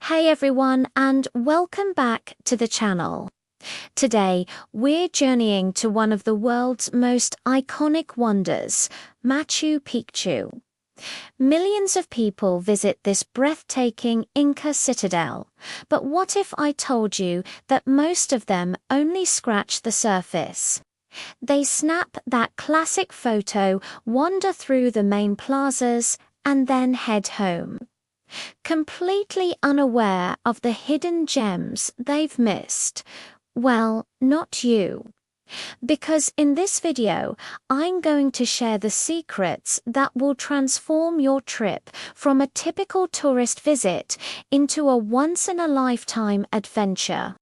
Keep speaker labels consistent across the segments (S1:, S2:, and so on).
S1: Hey everyone, and welcome back to the channel. Today, we're journeying to one of the world's most iconic wonders, Machu Picchu. Millions of people visit this breathtaking Inca citadel, but what if I told you that most of them only scratch the surface? They snap that classic photo, wander through the main plazas, and then head home, completely unaware of the hidden gems they've missed. Well, not you. Because in this video, I'm going to share the secrets that will transform your trip from a typical tourist visit into a once-in-a-lifetime adventure.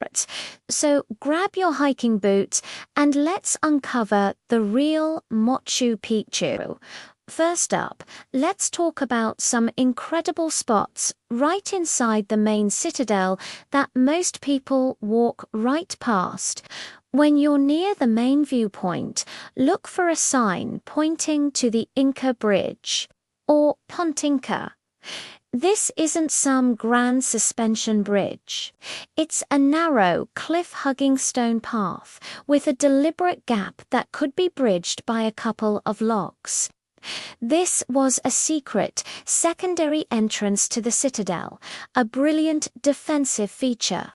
S1: So grab your hiking boots and let's uncover the real Machu Picchu. First up, let's talk about some incredible spots right inside the main citadel that most people walk right past. When you're near the main viewpoint, look for a sign pointing to the Inca Bridge, or Ponte Inca. This isn't some grand suspension bridge. It's a narrow, cliff-hugging stone path with a deliberate gap that could be bridged by a couple of logs. This was a secret, secondary entrance to the citadel, a brilliant defensive feature.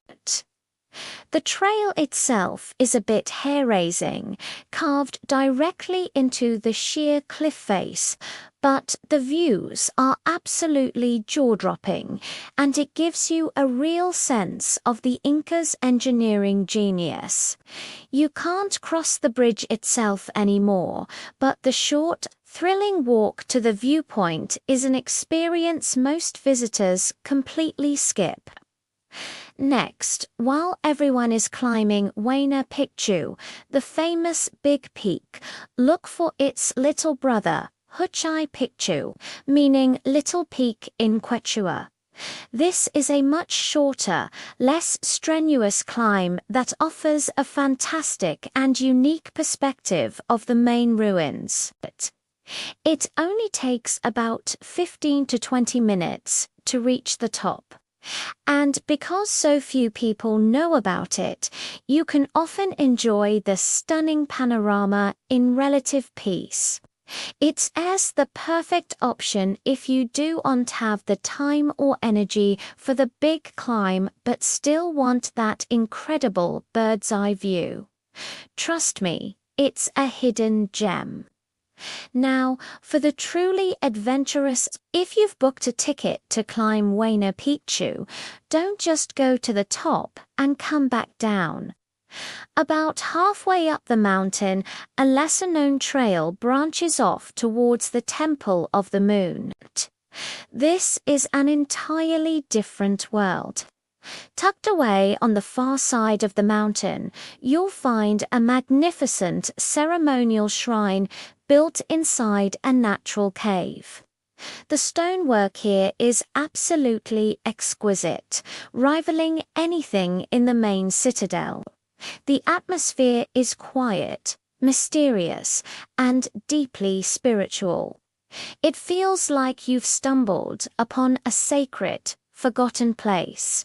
S1: The trail itself is a bit hair-raising, carved directly into the sheer cliff face, but the views are absolutely jaw-dropping, and it gives you a real sense of the Incas' engineering genius. You can't cross the bridge itself anymore, but the short, thrilling walk to the viewpoint is an experience most visitors completely skip. Next, while everyone is climbing Huayna Picchu, the famous Big Peak, look for its little brother, Machu Picchu, meaning Little Peak in Quechua. This is a much shorter, less strenuous climb that offers a fantastic and unique perspective of the main ruins. It only takes about 15 to 20 minutes to reach the top. And because so few people know about it, you can often enjoy the stunning panorama in relative peace. It's the perfect option if you don't have the time or energy for the big climb but still want that incredible bird's-eye view. Trust me, it's a hidden gem. Now, for the truly adventurous, if you've booked a ticket to climb Huayna Picchu, don't just go to the top and come back down. About halfway up the mountain, a lesser-known trail branches off towards the Temple of the Moon. This is an entirely different world. Tucked away on the far side of the mountain, you'll find a magnificent ceremonial shrine built inside a natural cave. The stonework here is absolutely exquisite, rivaling anything in the main citadel. The atmosphere is quiet, mysterious, and deeply spiritual. It feels like you've stumbled upon a sacred, forgotten place.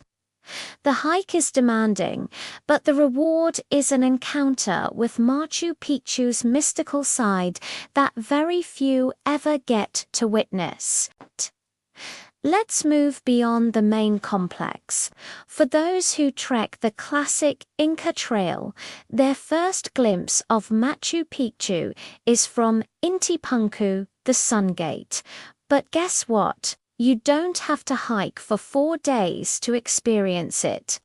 S1: The hike is demanding, but the reward is an encounter with Machu Picchu's mystical side that very few ever get to witness. Let's move beyond the main complex. For those who trek the classic Inca Trail, their first glimpse of Machu Picchu is from Intipunku, the Sun Gate. But guess what? You don't have to hike for 4 days to experience it.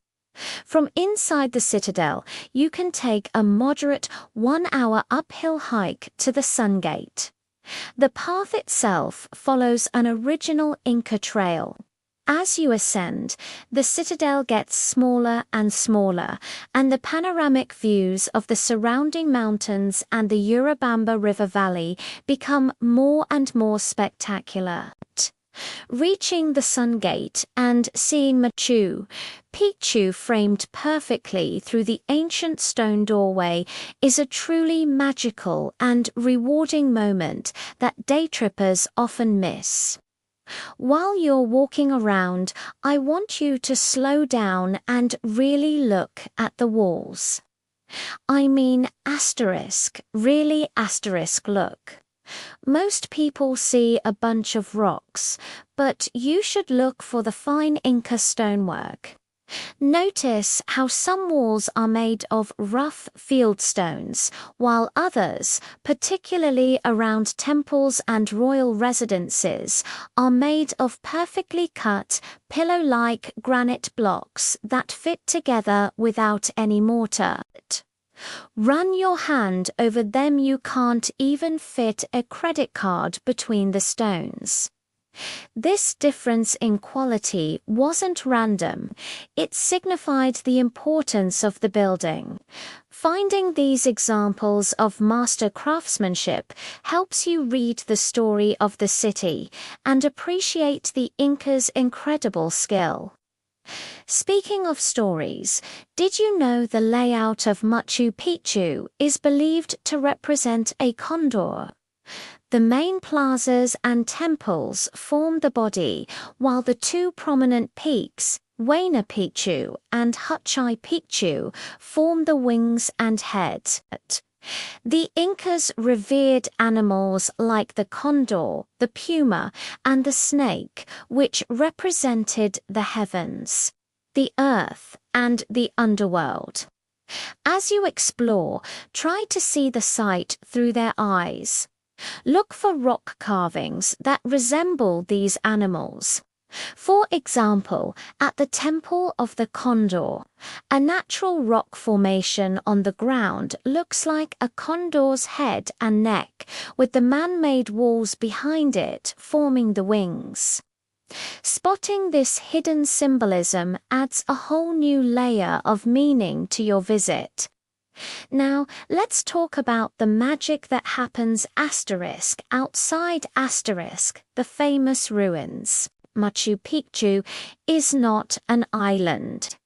S1: From inside the citadel, you can take a moderate 1-hour uphill hike to the Sun Gate. The path itself follows an original Inca trail. As you ascend, the citadel gets smaller and smaller, and the panoramic views of the surrounding mountains and the Urubamba River Valley become more and more spectacular. Reaching the Sun Gate and seeing Machu Picchu framed perfectly through the ancient stone doorway is a truly magical and rewarding moment that day trippers often miss. While you're walking around, I want you to slow down and really look at the walls. I mean really asterisk look. Most people see a bunch of rocks, but you should look for the fine Inca stonework. Notice how some walls are made of rough field stones, while others, particularly around temples and royal residences, are made of perfectly cut, pillow-like granite blocks that fit together without any mortar. Run your hand over them, you can't even fit a credit card between the stones. This difference in quality wasn't random, it signified the importance of the building. Finding these examples of master craftsmanship helps you read the story of the city and appreciate the Incas' incredible skill. Speaking of stories, did you know the layout of Machu Picchu is believed to represent a condor? The main plazas and temples form the body, while the two prominent peaks, Huayna Picchu and Huayna Picchu, form the wings and head. The Incas revered animals like the condor, the puma, and the snake, which represented the heavens, the earth, and the underworld. As you explore, try to see the site through their eyes. Look for rock carvings that resemble these animals. For example, at the Temple of the Condor, a natural rock formation on the ground looks like a condor's head and neck, with the man-made walls behind it forming the wings. Spotting this hidden symbolism adds a whole new layer of meaning to your visit. Now, let's talk about the magic that happens outside the famous ruins. Machu Picchu is not an island.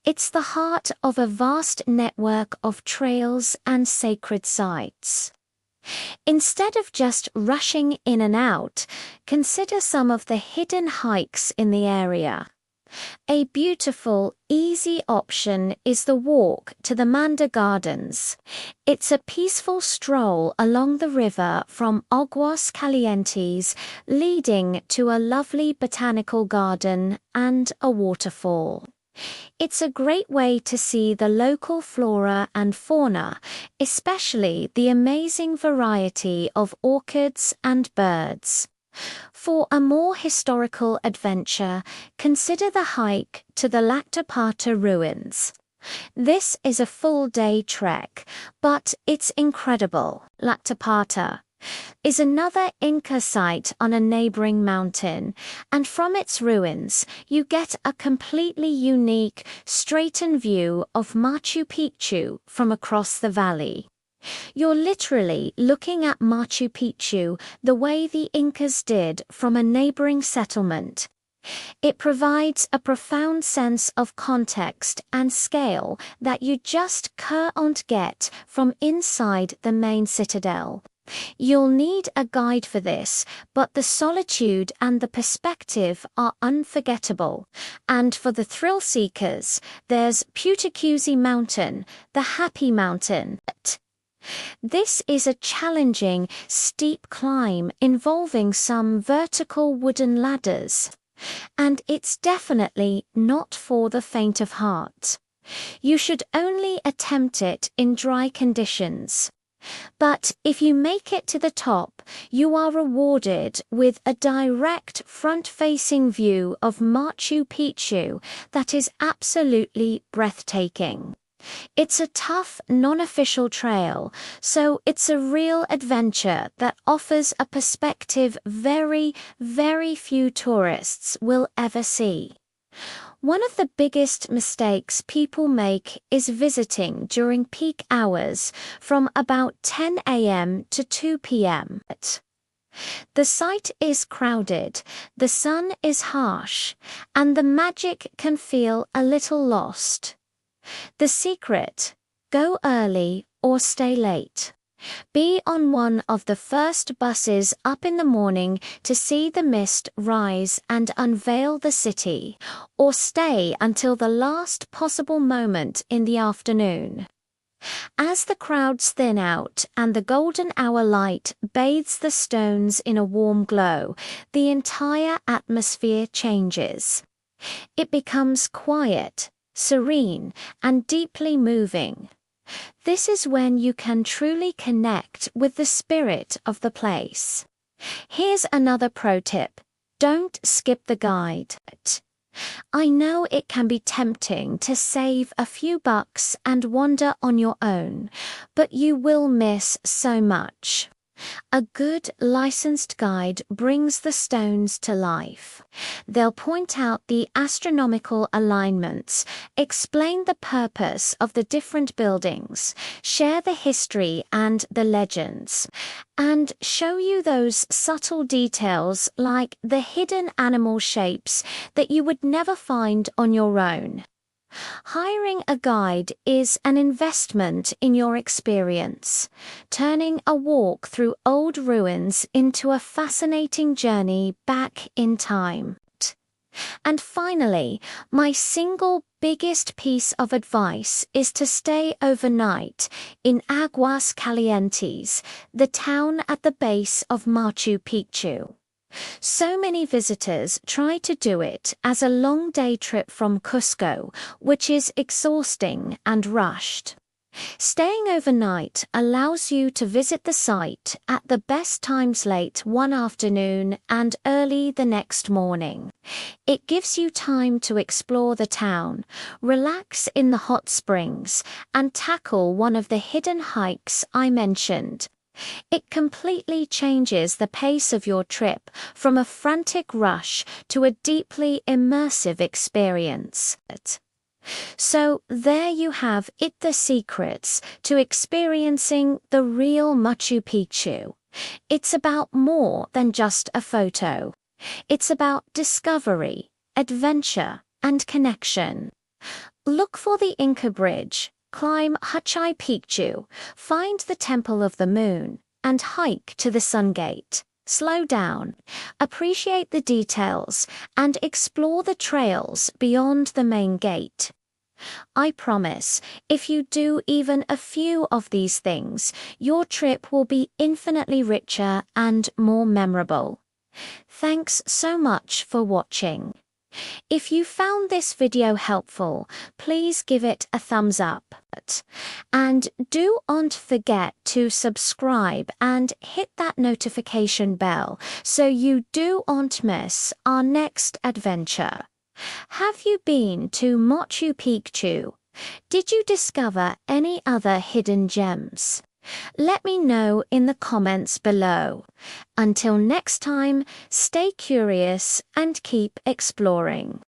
S1: It's the heart of a vast network of trails and sacred sites. Instead of just rushing in and out, consider some of the hidden hikes in the area. A beautiful, easy option is the walk to the Manda Gardens. It's a peaceful stroll along the river from Aguas Calientes, leading to a lovely botanical garden and a waterfall. It's a great way to see the local flora and fauna, especially the amazing variety of orchids and birds. For a more historical adventure, consider the hike to the Lactapata ruins. This is a full-day trek, but it's incredible. Lactapata is another Inca site on a neighboring mountain, and from its ruins you get a completely unique, straightened view of Machu Picchu from across the valley. You're literally looking at Machu Picchu the way the Incas did from a neighboring settlement. It provides a profound sense of context and scale that you just can't get from inside the main citadel. You'll need a guide for this, but the solitude and the perspective are unforgettable. And for the thrill seekers, there's Putacuzi Mountain, the Happy Mountain. This is a challenging, steep climb involving some vertical wooden ladders. And it's definitely not for the faint of heart. You should only attempt it in dry conditions. But if you make it to the top, you are rewarded with a direct front-facing view of Machu Picchu that is absolutely breathtaking. It's a tough, non-official trail, so it's a real adventure that offers a perspective very, very few tourists will ever see. One of the biggest mistakes people make is visiting during peak hours from about 10 a.m. to 2 p.m. The site is crowded, the sun is harsh, and the magic can feel a little lost. The secret: go early or stay late. Be on one of the first buses up in the morning to see the mist rise and unveil the city, or stay until the last possible moment in the afternoon. As the crowds thin out and the golden hour light bathes the stones in a warm glow, the entire atmosphere changes. It becomes quiet, serene, and deeply moving. This is when you can truly connect with the spirit of the place. Here's another pro tip. Don't skip the guide. I know it can be tempting to save a few bucks and wander on your own, but you will miss so much. A good licensed guide brings the stones to life. They'll point out the astronomical alignments, explain the purpose of the different buildings, share the history and the legends, and show you those subtle details like the hidden animal shapes that you would never find on your own. Hiring a guide is an investment in your experience, turning a walk through old ruins into a fascinating journey back in time. And finally, my single biggest piece of advice is to stay overnight in Aguas Calientes, the town at the base of Machu Picchu. So many visitors try to do it as a long day trip from Cusco, which is exhausting and rushed. Staying overnight allows you to visit the site at the best times late one afternoon and early the next morning. It gives you time to explore the town, relax in the hot springs, and tackle one of the hidden hikes I mentioned. It completely changes the pace of your trip from a frantic rush to a deeply immersive experience. So there you have it, the secrets to experiencing the real Machu Picchu. It's about more than just a photo. It's about discovery, adventure, and connection. Look for the Inca Bridge. Climb Machu Picchu, find the Temple of the Moon, and hike to the Sun Gate. Slow down, appreciate the details, and explore the trails beyond the main gate. I promise, if you do even a few of these things, your trip will be infinitely richer and more memorable. Thanks so much for watching. If you found this video helpful, please give it a thumbs up. And do not forget to subscribe and hit that notification bell so you do not miss our next adventure. Have you been to Machu Picchu? Did you discover any other hidden gems? Let me know in the comments below. Until next time, stay curious and keep exploring.